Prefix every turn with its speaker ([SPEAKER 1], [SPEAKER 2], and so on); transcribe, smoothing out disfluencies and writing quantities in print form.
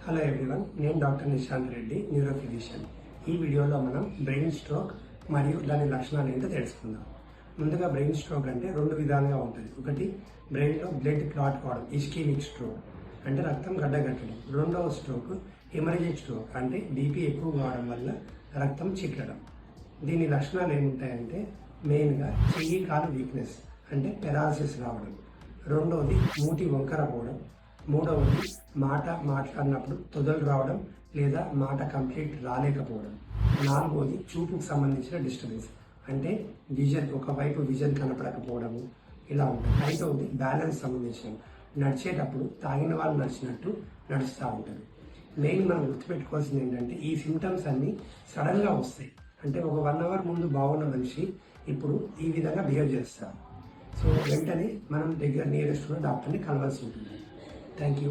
[SPEAKER 1] Hello everyone, నేను doctor Nishant Reddy, neuro physician. ఈ వీడియోలో మనం బ్రెయిన్ స్ట్రోక్ మరియు దాని లక్షణాలు ఏంటో తెలుసుకుందాం. ముందుగా బ్రెయిన్ స్ట్రోక్ అంటే రెండు విధాలుగా ఉంటుంది. ఒకటి బ్రెయిన్లో బ్లడ్ క్లాట్ కావడం, ఇస్కీమిక్ స్ట్రోక్ అంటే రక్తం గడ్డగట్టడం. రెండవ స్ట్రోక్ హెమరేజిక్ స్ట్రోక్ అంటే బీపీ ఎక్కువ కావడం వల్ల రక్తం చిక్కడం. దీని లక్షణాలు ఏముంటాయంటే మెయిన్గా చెయ్యి కాలు వీక్నెస్ అంటే పెరాలసిస్ రావడం. రెండవది మూతి వంకర పోవడం. మూడవది మాట మాట్లాడినప్పుడు తొదలు రావడం లేదా మాట కంప్లీట్ రాలేకపోవడం. నాలుగవది చూపుకు సంబంధించిన డిస్టర్బెన్స్ అంటే విజన్, ఒకవైపు విజన్ కనపడకపోవడము ఇలా ఉంటుంది. ఐదవది బ్యాలెన్స్ సంబంధించిన, నడిచేటప్పుడు తాగిన వాళ్ళు నడిచినట్టు నడుస్తూ ఉంటారు. మెయిన్ మనం గుర్తుపెట్టుకోవాల్సింది ఏంటంటే ఈ సిమ్టమ్స్ అన్నీ సడన్గా వస్తాయి. అంటే ఒక 1 అవర్ ముందు బాగున్న మనిషి ఇప్పుడు ఈ విధంగా బిహేవ్ చేస్తారు. సో వెంటనే మనం నియరెస్ట్ డాక్టర్ని కలవాల్సి ఉంటుంది. Thank you.